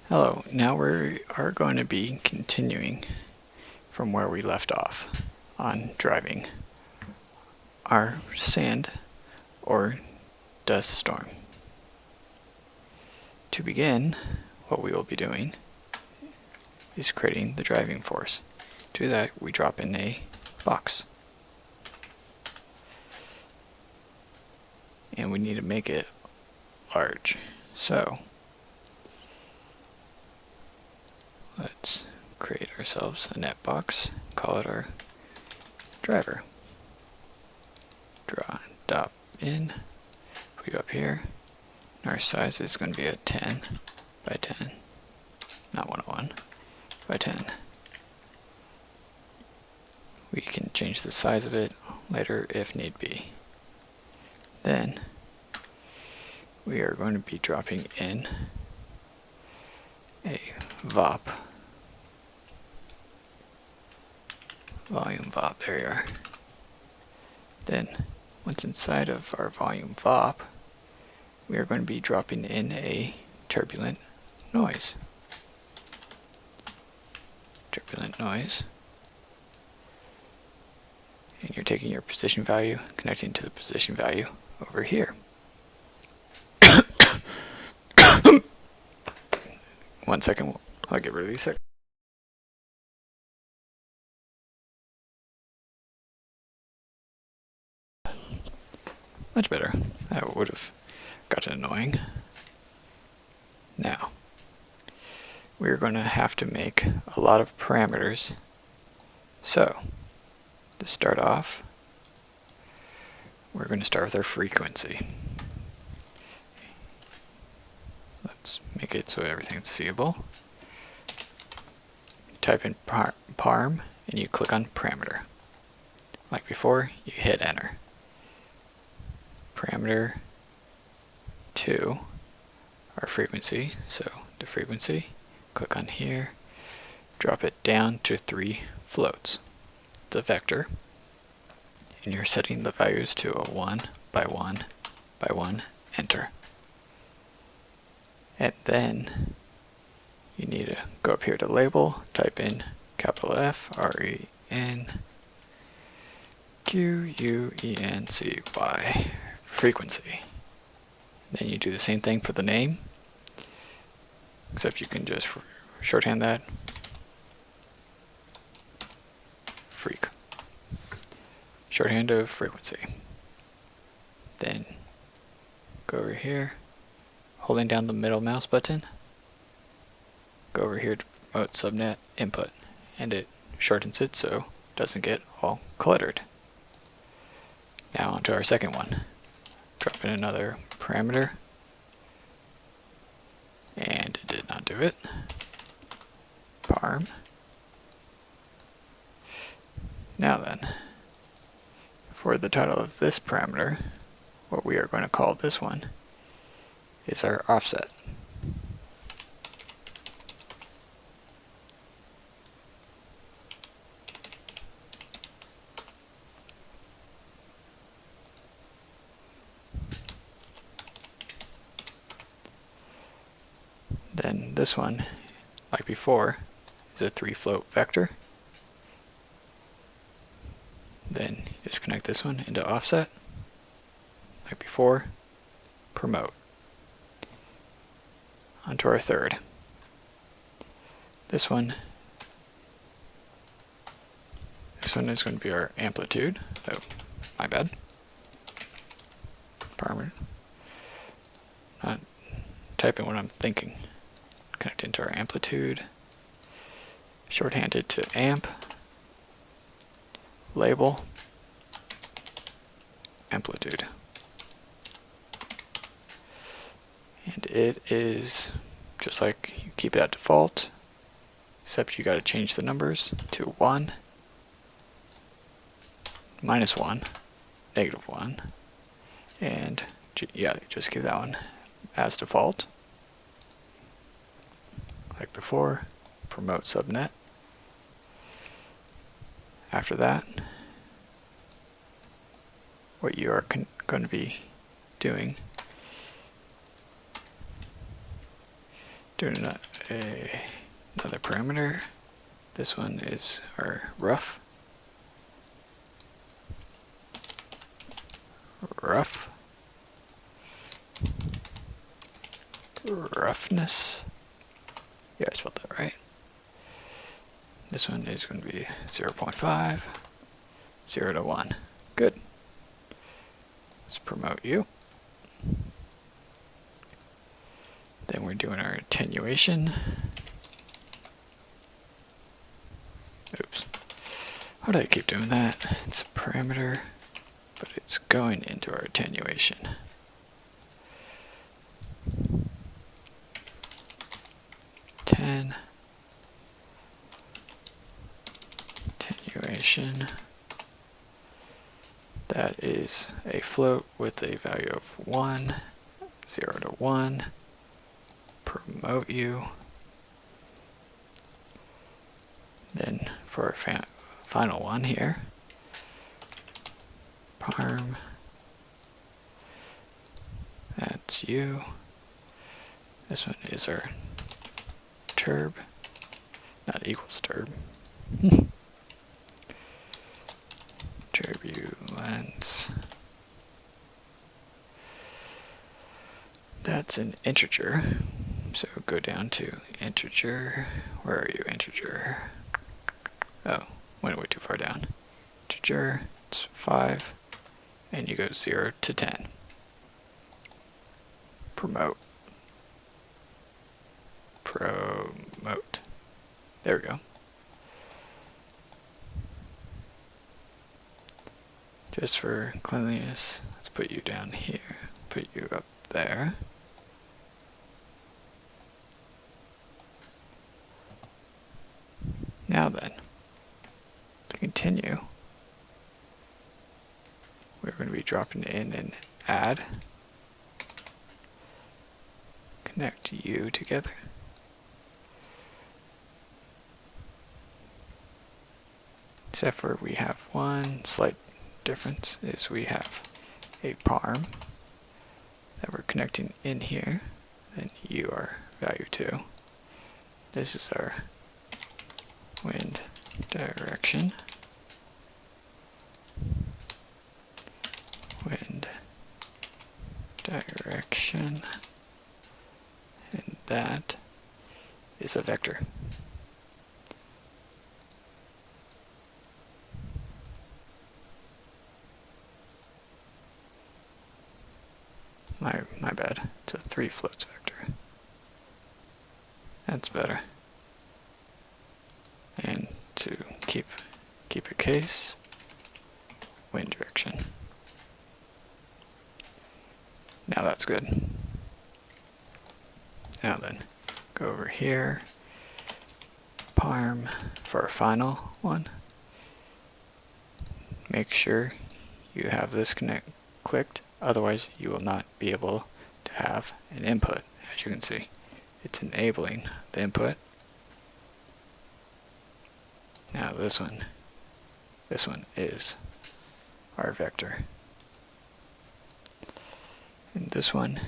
Hello, now we are going to be continuing from where we left off on driving our sand or dust storm. To begin, what we will be doing is creating the driving force. To do that, we drop in a box. And we need to make it large. So, let's create ourselves a net box, call it our driver. Drop in, put you up here. And our size is going to be a 10 by 10, not 101, by 10. We can change the size of it later if need be. Then we are going to be dropping in a VOP, volume VOP, there you are. Then once inside of our volume VOP, we are going to be dropping in a turbulent noise. Turbulent noise. And you're taking your position value, connecting to the position value over here. 1 second, I'll get rid of these seconds. Much better. That would have gotten annoying. Now, we're going to have to make a lot of parameters. So, to start off, we're going to start with our frequency. Let's make it so everything's seeable. Type in parm and you click on parameter. Like before, you hit enter. Parameter to our frequency, so the frequency, click on here, drop it down to 3 floats. It's a vector, and you're setting the values to a 1 by 1 by 1, enter. And then you need to go up here to label, type in capital F, RENQUENCY, frequency. Then you do the same thing for the name, except you can just shorthand that, freak. Shorthand of frequency. Then go over here, holding down the middle mouse button, go over here to promote subnet input, and it shortens it so it doesn't get all cluttered. Now onto our second one. Drop in another parameter, and it did not do it. Parm. Now then, for the title of this parameter, what we are going to call this one is our offset. Then this one, like before, is a 3 float vector. Then just connect this one into offset. Like before, promote. Onto our third. This one is going to be our amplitude. Oh, my bad. Parameter. Not type in what I'm thinking. Connect into our amplitude. Shorthanded to amp. Label. Amplitude. And it is just like you keep it at default, except you got to change the numbers to 1, -1, -1, and yeah, just keep that one as default. Like before, promote subnet. After that, what you are going to be doing another parameter. This one is our rough. Roughness. Yeah, I spelled that right. This one is going to be 0.5, 0 to 1. Good. Let's promote you. Then we're doing our attenuation. Oops. Why do I keep doing that? It's a parameter, but it's going into our attenuation. Attenuation. That is a float with a value of 1, 0 to 1. Promote you. Then for our final one here, parm, that's you. This one is our turb, not equals turb. Turbulence. That's an integer. So go down to integer. Where are you, integer? Oh, went way too far down. Integer, it's 5, and you go 0 to 10. Promote. There we go. Just for cleanliness, let's put you down here. Put you up there. Now then, to continue, we're going to be dropping in an add. Connect you together. Except for we have one slight difference, is we have a parm that we're connecting in here, and you are value 2. This is our wind direction. Wind direction. And that is a vector. My bad. It's a 3 floats vector. That's better. And to keep a case, wind direction. Now that's good. Now then, go over here, parm for our final one. Make sure you have this clicked, otherwise you will not be able to have an input. As you can see, it's enabling the input. Now this one is our vector. And this one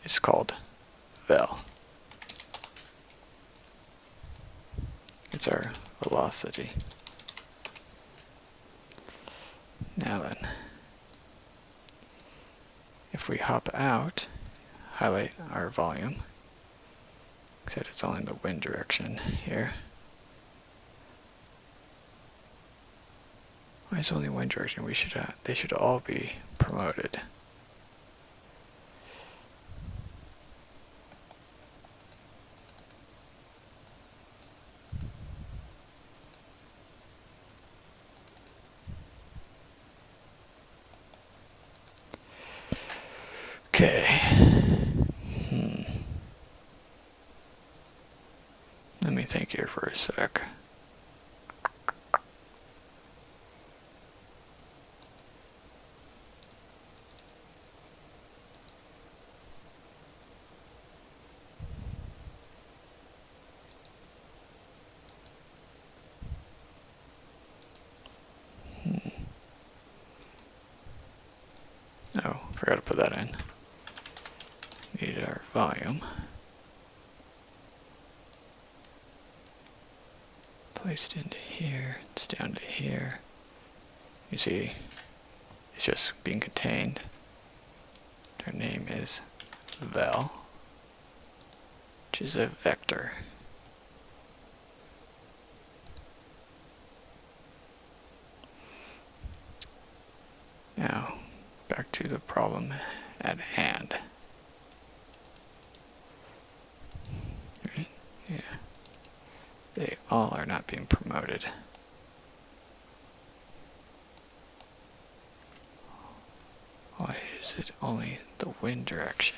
is called vel. It's our velocity. Now then, if we hop out, highlight our volume, except it's only in the wind direction here. Why is it only wind direction? They should all be promoted. Okay. Let me think here for a sec. Oh, forgot to put that in. Need our volume. placed into here, it's down to here. You see, it's just being contained. Their name is vel, which is a vector. Now, back to the problem at hand. Right? Yeah. They all are not being promoted. Why is it only the wind direction?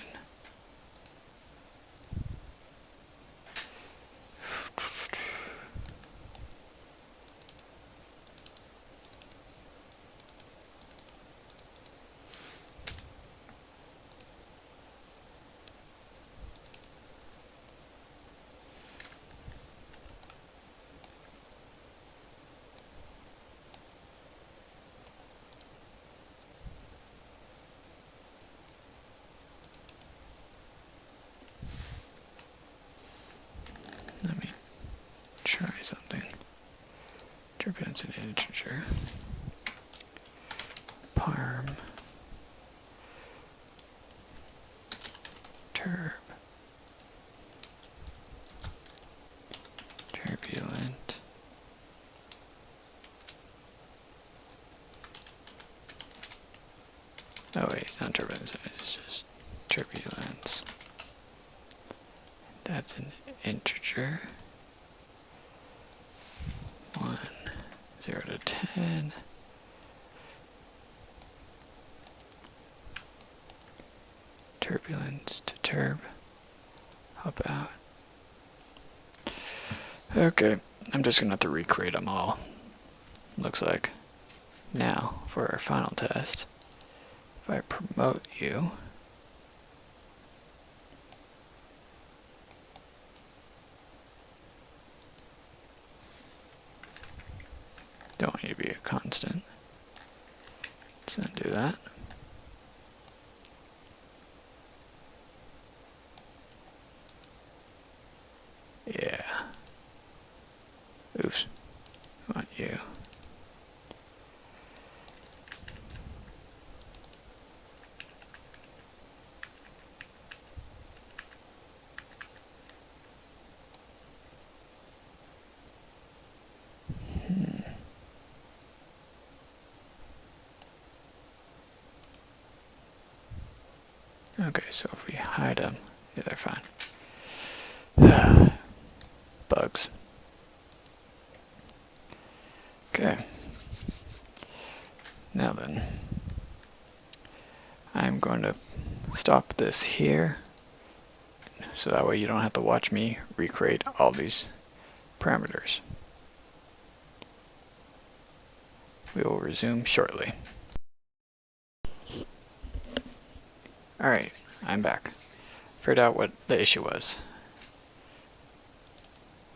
Let me try something. Turbulence an integer. Parm. Turbulent. Oh wait, it's not turbulence, it's just turbulence. That's an integer. 1, 0 to 10. Turbulence to turb. How about? Okay, I'm just gonna have to recreate them all. Looks like. Now, for our final test, if I promote you, don't want you to be a constant. Let's not do that. Yeah. Oops. I want you. Okay, so if we hide them, yeah, they're fine. Bugs. Okay. Now then, I'm going to stop this here, so that way you don't have to watch me recreate all these parameters. We will resume shortly. Alright, I'm back. Figured out what the issue was.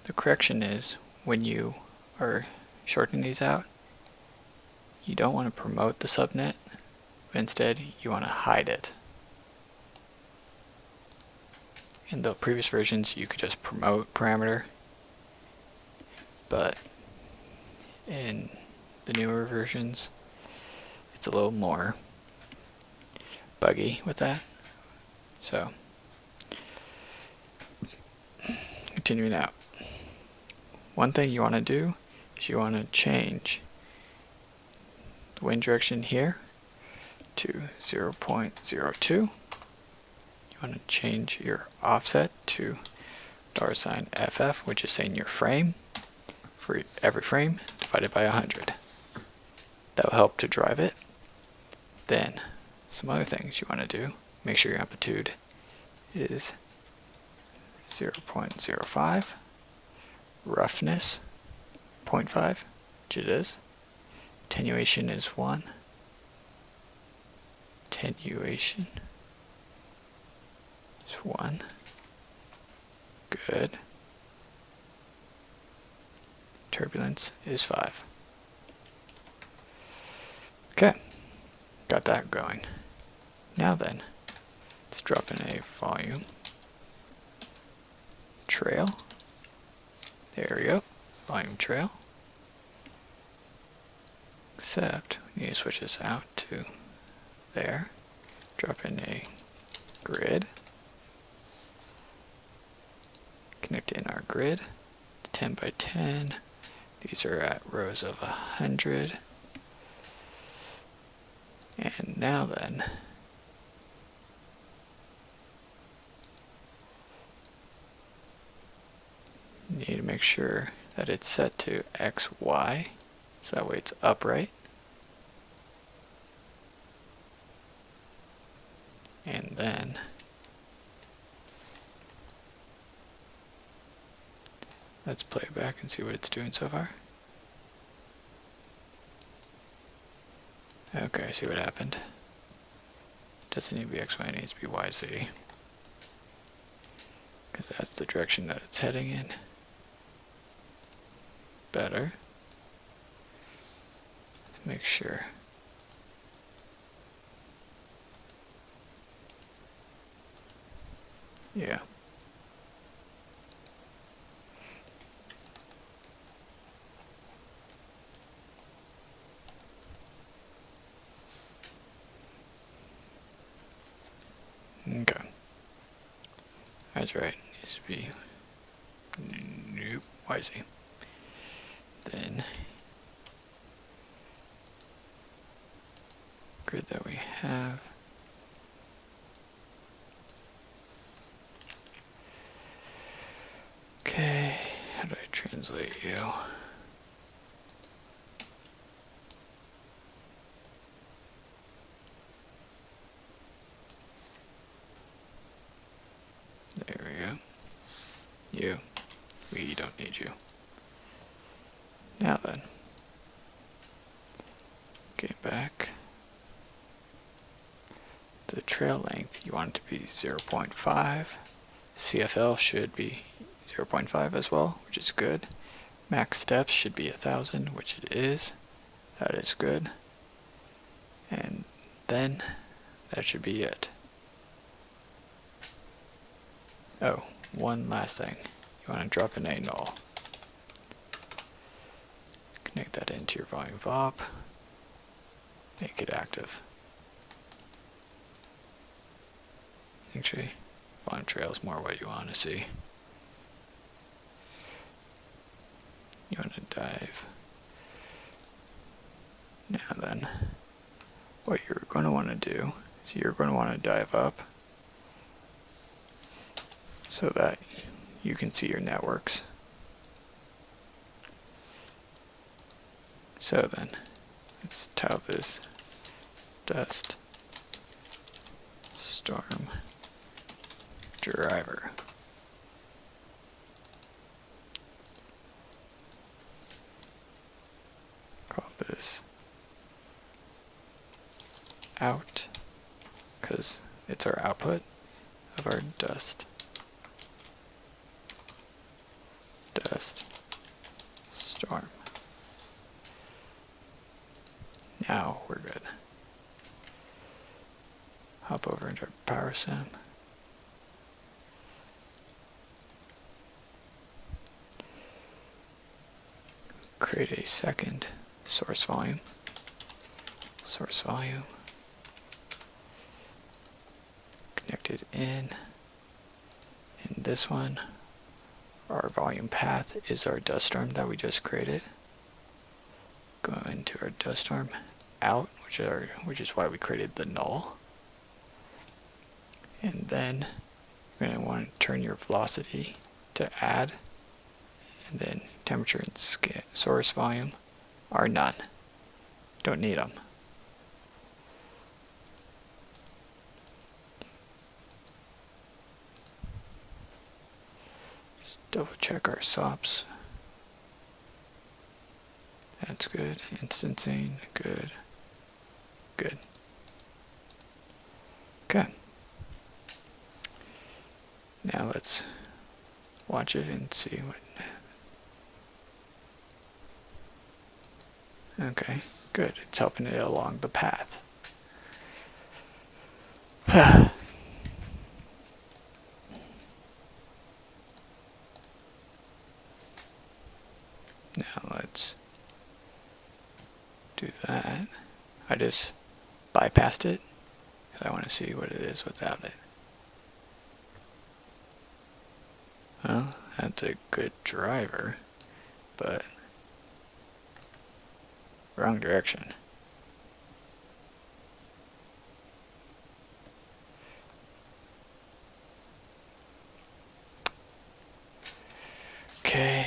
The correction is, when you are shortening these out, you don't want to promote the subnet, but instead you want to hide it. In the previous versions you could just promote parameter, but in the newer versions it's a little more buggy with that. So, continuing out. One thing you want to do is you want to change the wind direction here to 0.02. You want to change your offset to $FF, which is saying your frame, for every frame divided by 100. That will help to drive it. Then, some other things you want to do, make sure your amplitude is 0.05, roughness 0.5, which it is, attenuation is 1, attenuation is 1, good, turbulence is 5. Okay, got that going. Now then, let's drop in a volume trail. There we go. volume trail. Except we need to switch this out to there. Drop in a grid. Connect in our grid. 10 by 10. These are at rows of 100. And now then, you need to make sure that it's set to XY, so that way it's upright. And then let's play it back and see what it's doing so far. Okay, I see what happened. Doesn't need to be XY, it needs to be YZ. Because that's the direction that it's heading in. Better. Let's make sure. Yeah. Okay. That's right. Needs to be nope, YZ. Then grid that we have. Okay, how do I translate you? There we go. You. We don't need you. Now then. Get back. The trail length, you want it to be 0.5. CFL should be 0.5 as well, which is good. Max steps should be 1,000, which it is. That is good. And then that should be it. Oh, one last thing. You want to drop in a null. Connect that into your volume VOP. Make it active. Actually, volume trail is more what you want to see. You want to dive. Now then, what you're going to want to do is you're going to want to dive up so that you can see your networks. So then, let's tile this dust storm driver. Call this out, because it's our output of our dust storm. Now we're good. Hop over into PowerSim. Create a second source volume. Source volume. Connect it in. In this one, our volume path is our dust storm that we just created. Go into our dust storm out, which is why we created the null. And then you're going to want to turn your velocity to add, and then temperature and source volume are none. Don't need them. Let's double check our SOPs. That's good. Instancing, good. Good. Okay. Now let's watch it and see what. Okay, good. It's helping it along the path. Now let's do that. I just bypassed it because I want to see what it is without it. Well, that's a good driver, but wrong direction. Okay,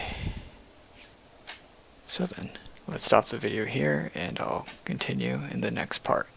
so then let's stop the video here and I'll continue in the next part.